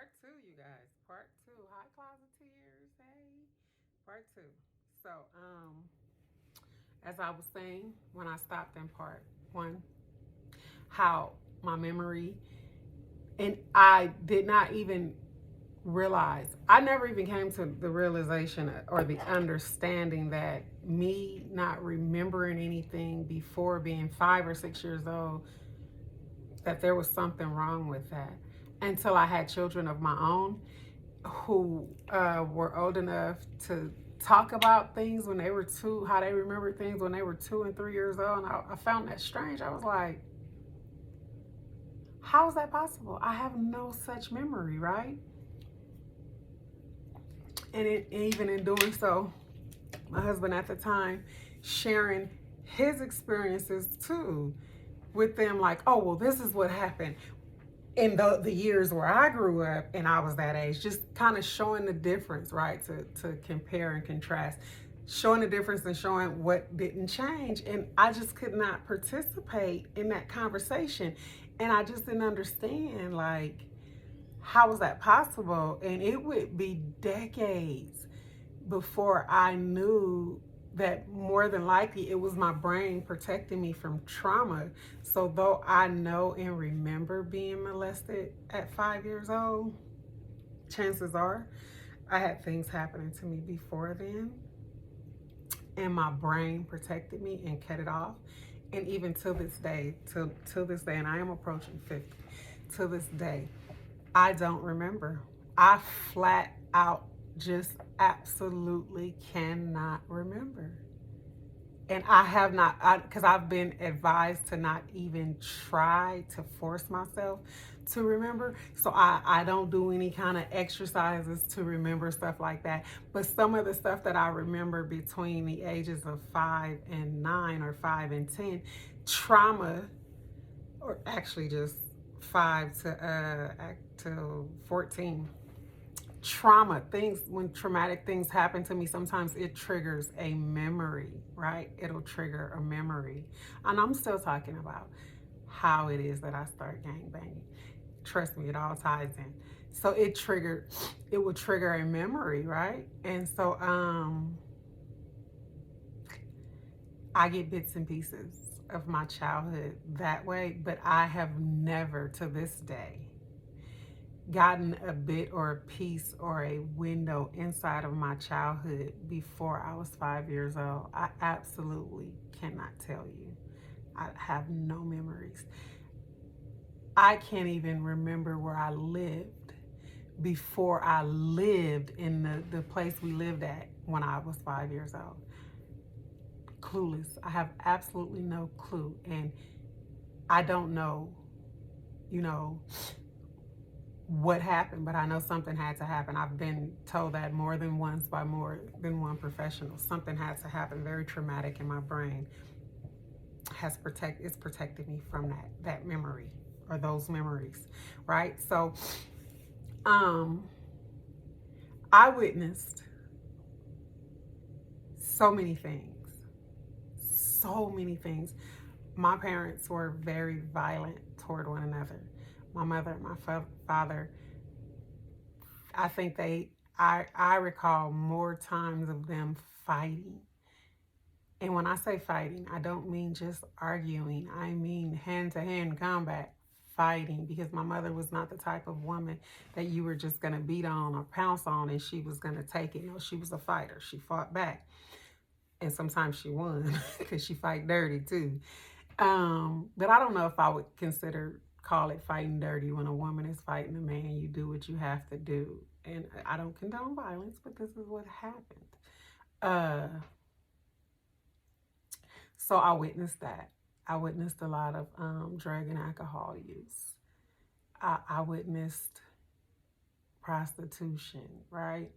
Part two, you guys. Part two. High closet tears. Hey. Part two. So, as I was saying when I stopped in part one, how my memory, and I did not even realize, I never even came to the realization or the understanding that me not remembering anything before being 5 or 6 years old, that there was something wrong with that until I had children of my own who were old enough to talk about things when they were two, how they remember things when they were 2 and 3 years old. And I found that strange. I was like, how is that possible? I have no such memory, right? And even in doing so, my husband at the time sharing his experiences too with them, like, oh, well, this is what happened in the years where I grew up and I was that age, just kind of showing the difference, right? To compare and contrast, showing the difference and showing what didn't change. And I just could not participate in that conversation. And I just didn't understand, like, how was that possible? And it would be decades before I knew that more than likely it was my brain protecting me from trauma. So though I know and remember being molested at 5 years old, chances are I had things happening to me before then, and my brain protected me and cut it off. And even to this day, till this day, and I am approaching 50, to this day, I don't remember. I flat out just absolutely cannot remember. And I have not, because I've been advised to not even try to force myself to remember. So I don't do any kind of exercises to remember stuff like that. But some of the stuff that I remember between the ages of 5 and 9 or 5 and 10, trauma, or actually just 5 to 14, trauma things, when traumatic things happen to me, sometimes it triggers a memory, right? It'll trigger a memory. And I'm still talking about how it is that I start gangbanging. Trust me, it all ties in. So it will trigger a memory, right? And so I get bits and pieces of my childhood that way, but I have never to this day gotten a bit or a piece or a window inside of my childhood before I was 5 years old. I absolutely cannot tell you. I have no memories. I can't even remember where I lived before I lived in the place we lived at when I was 5 years old. Clueless. I have absolutely no clue. And I don't know, you know, what happened, but I know something had to happen. I've been told that more than once by more than one professional. Something had to happen very traumatic in my brain it's protected me from that memory or those memories, right? So I witnessed so many things. So many things. My parents were very violent toward one another. My mother and my father, I think I recall more times of them fighting. And when I say fighting, I don't mean just arguing. I mean hand-to-hand combat fighting, because my mother was not the type of woman that you were just going to beat on or pounce on and she was going to take it. No, she was a fighter. She fought back. And sometimes she won because she fight dirty too. But I don't know if I would call it fighting dirty when a woman is fighting a man. You do what you have to do. And I don't condone violence, but this is what happened. So I witnessed that. I witnessed a lot of drug and alcohol use. I witnessed prostitution, right?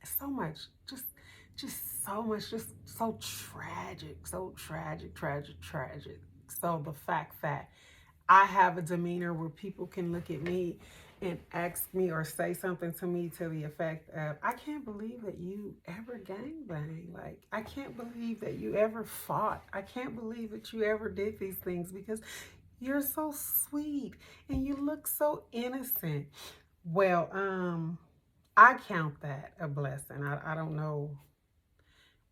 So much, just so much, just so tragic, tragic. So the fact that I have a demeanor where people can look at me and ask me or say something to me to the effect of, I can't believe that you ever gangbang. Like, I can't believe that you ever fought. I can't believe that you ever did these things, because you're so sweet and you look so innocent. Well, I count that a blessing. I don't know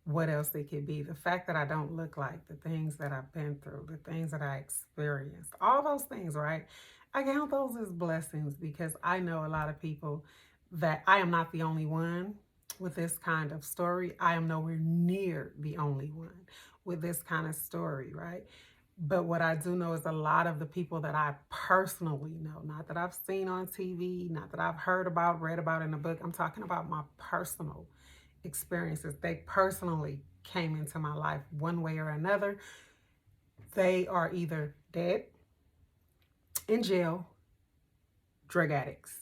what else it could be. The fact that I don't look like the things that I've been through, the things that I experienced, all those things, right? I count those as blessings because I know a lot of people that I am not the only one with this kind of story. I am nowhere near the only one with this kind of story, right? But what I do know is a lot of the people that I personally know, not that I've seen on TV, not that I've heard about, read about in a book, I'm talking about my personal experiences. They personally came into my life one way or another. They are either dead, in jail, drug addicts.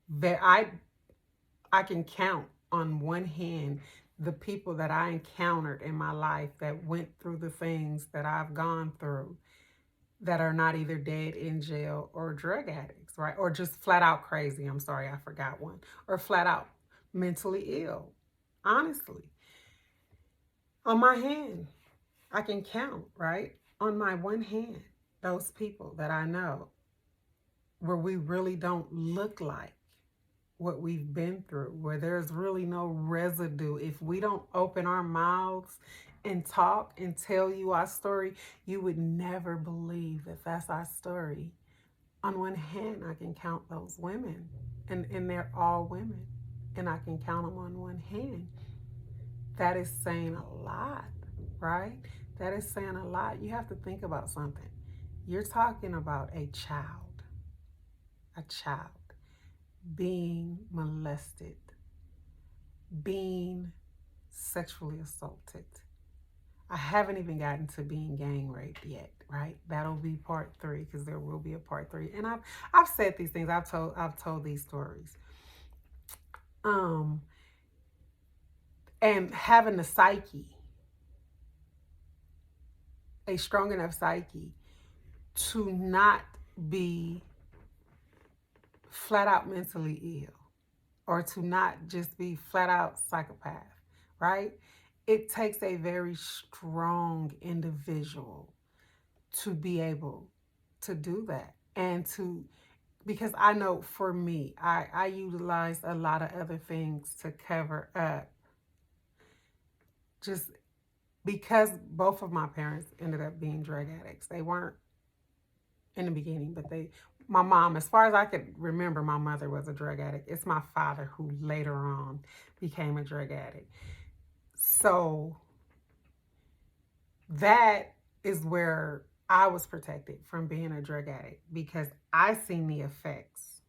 That I can count on one hand the people that I encountered in my life that went through the things that I've gone through that are not either dead, in jail, or drug addicts, right? Or just flat out crazy. I'm sorry, I forgot one. Or flat out mentally ill. Honestly, on my hand, I can count, right? On my one hand, those people that I know where we really don't look like what we've been through, where there's really no residue. If we don't open our mouths and talk and tell you our story, you would never believe that that's our story. On one hand, I can count those women, and they're all women, and I can count them on one hand. That is saying a lot, right? That is saying a lot. You have to think about something. You're talking about a child being molested, being sexually assaulted. I haven't even gotten to being gang raped yet, right? That'll be part 3 because there will be a part 3. And I've said these things. I've told these stories. Um, and having the psyche, a strong enough psyche to not be flat out mentally ill or to not just be flat out psychopath, right? It takes a very strong individual to be able to do that and to, because I know for me, I utilized a lot of other things to cover up, just because both of my parents ended up being drug addicts. They weren't in the beginning, but my mom, as far as I could remember, my mother was a drug addict. It's my father who later on became a drug addict. So that is where I was protected from being a drug addict because I seen the effects.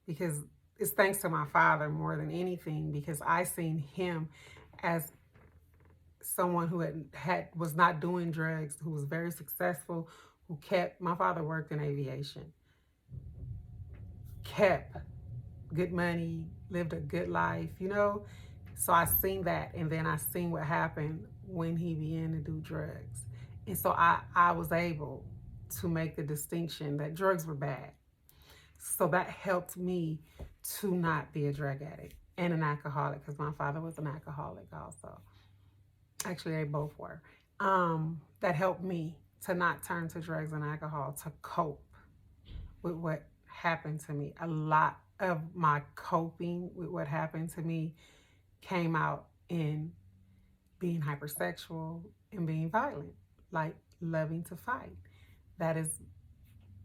Because it's thanks to my father more than anything, because I seen him as someone who was not doing drugs, who was very successful, my father worked in aviation, kept good money, lived a good life, you know? So I seen that, and then I seen what happened when he began to do drugs. And so I was able to make the distinction that drugs were bad. So that helped me to not be a drug addict and an alcoholic, because my father was an alcoholic also. Actually, they both were. That helped me to not turn to drugs and alcohol to cope with what happened to me. A lot of my coping with what happened to me came out in being hypersexual and being violent, like loving to fight. That is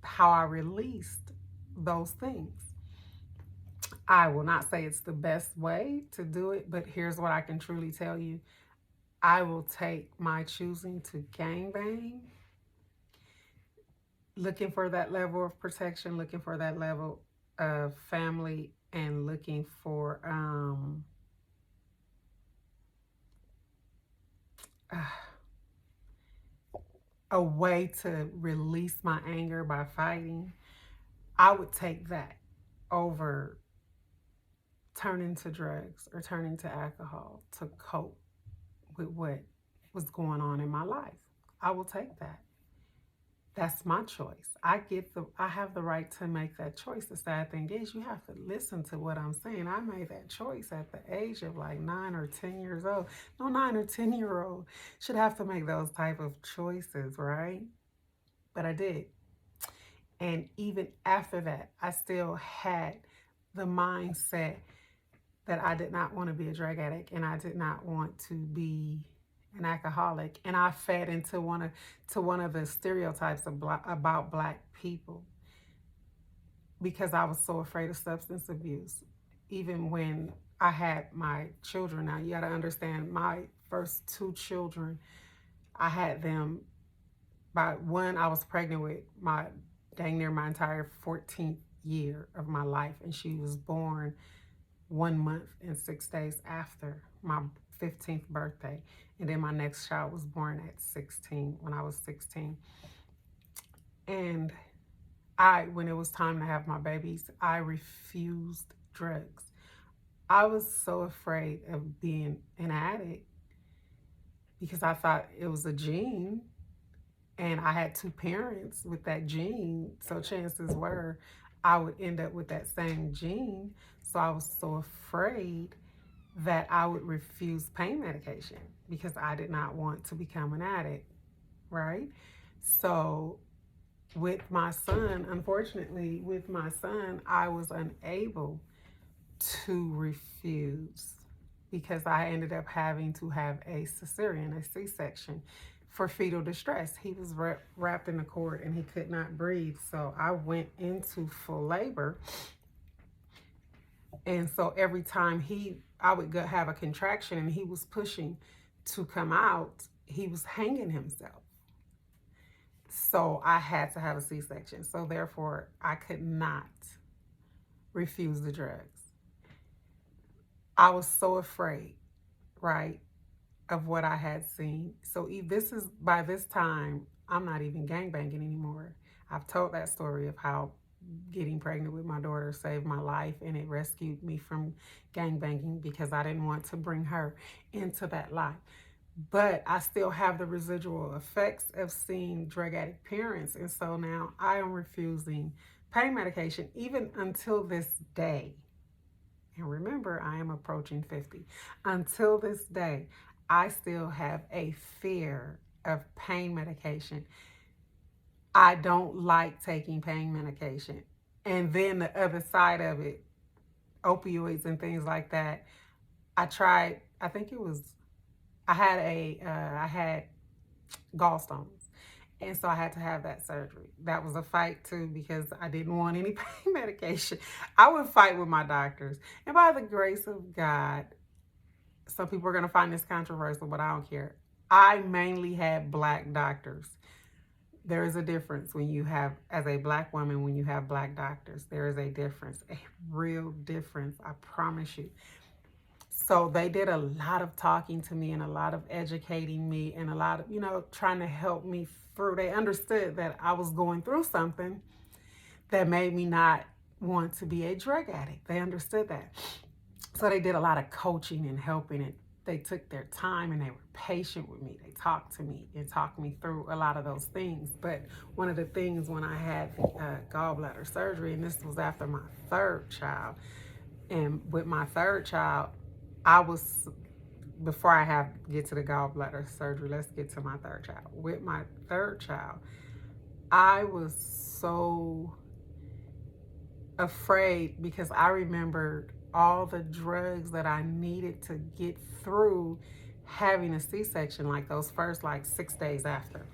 how I released those things. I will not say it's the best way to do it, but here's what I can truly tell you. I will take my choosing to gangbang, looking for that level of protection, looking for that level of family, and looking for a way to release my anger by fighting. I would take that over turning to drugs or turning to alcohol to cope with what was going on in my life. I will take that. That's my choice. I have the right to make that choice. The sad thing is you have to listen to what I'm saying. I made that choice at the age of like 9 or 10 years old. No 9 or 10-year-old should have to make those type of choices, right? But I did. And even after that, I still had the mindset that I did not want to be a drug addict and I did not want to be an alcoholic. And I fed into one of the stereotypes about Black people because I was so afraid of substance abuse. Even when I had my children, now you got to understand, my first two children, I had them by one, I was pregnant with my dang near my entire 14th year of my life, and she was born 1 month and 6 days after my 15th birthday. And then my next child was born at 16, when I was 16. And when it was time to have my babies, I refused drugs. I was so afraid of being an addict because I thought it was a gene, and I had two parents with that gene. So chances were I would end up with that same gene. So I was so afraid that I would refuse pain medication because I did not want to become an addict, right? So with my son, unfortunately, with my son, I was unable to refuse because I ended up having to have a cesarean, a C-section, for fetal distress. He was wrapped in a cord and he could not breathe. So I went into full labor. And so every time I would have a contraction and he was pushing to come out, he was hanging himself. So I had to have a C-section. So therefore, I could not refuse the drugs. I was so afraid, right, of what I had seen. So by this time, I'm not even gangbanging anymore. I've told that story of how getting pregnant with my daughter saved my life, and it rescued me from gangbanging because I didn't want to bring her into that life. But I still have the residual effects of seeing drug addict parents. And so now I am refusing pain medication even until this day. And remember, I am approaching 50. Until this day, I still have a fear of pain medication. I don't like taking pain medication. And then the other side of it, opioids and things like that. I tried, I think it was, I had gallstones. And so I had to have that surgery. That was a fight too because I didn't want any pain medication. I would fight with my doctors. And by the grace of God, some people are going to find this controversial, but I don't care. I mainly had Black doctors. There is a difference when you have, as a Black woman, when you have Black doctors. There is a difference, a real difference, I promise you. So they did a lot of talking to me and a lot of educating me and a lot of, trying to help me through. They understood that I was going through something that made me not want to be a drug addict. They understood that. So they did a lot of coaching and helping, and they took their time and they were patient with me. They talked to me and talked me through a lot of those things. But one of the things when I had the gallbladder surgery, and this was after my third child, and with my third child, before I get to the gallbladder surgery, let's get to my third child. With my third child, I was so afraid because I remembered all the drugs that I needed to get through having a C-section, like those first 6 days after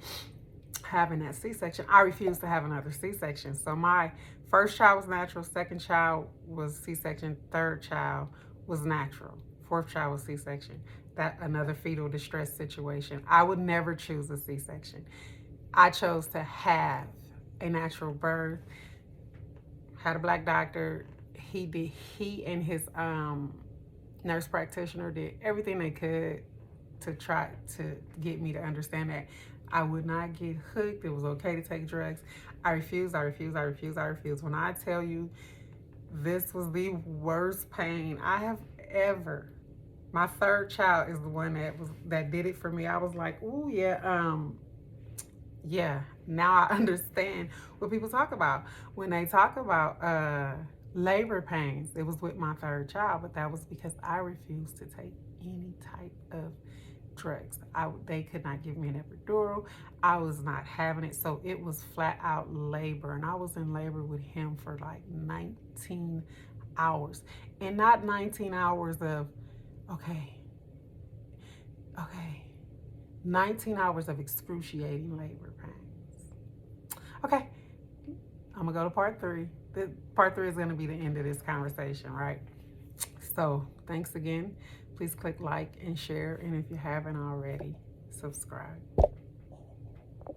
having that C-section. I refused to have another C-section. So my first child was natural, second child was C-section, third child was natural, fourth child was C-section. That another fetal distress situation. I would never choose a C-section. I chose to have a natural birth. Had a Black doctor. He and his nurse practitioner did everything they could to try to get me to understand that I would not get hooked. It was okay to take drugs. I refused. When I tell you, this was the worst pain I have ever. My third child is the one that did it for me. I was like, ooh, yeah. Now I understand what people talk about when they talk about labor pains. It was with my third child, but that was because I refused to take any type of drugs. They could not give me an epidural. I was not having it. So it was flat out labor. And I was in labor with him for like 19 hours. And not 19 hours of, okay, 19 hours of excruciating labor pains. Okay, I'm gonna go to part 3. Part 3 is gonna be the end of this conversation, right? So thanks again. Please click like and share. And if you haven't already, subscribe.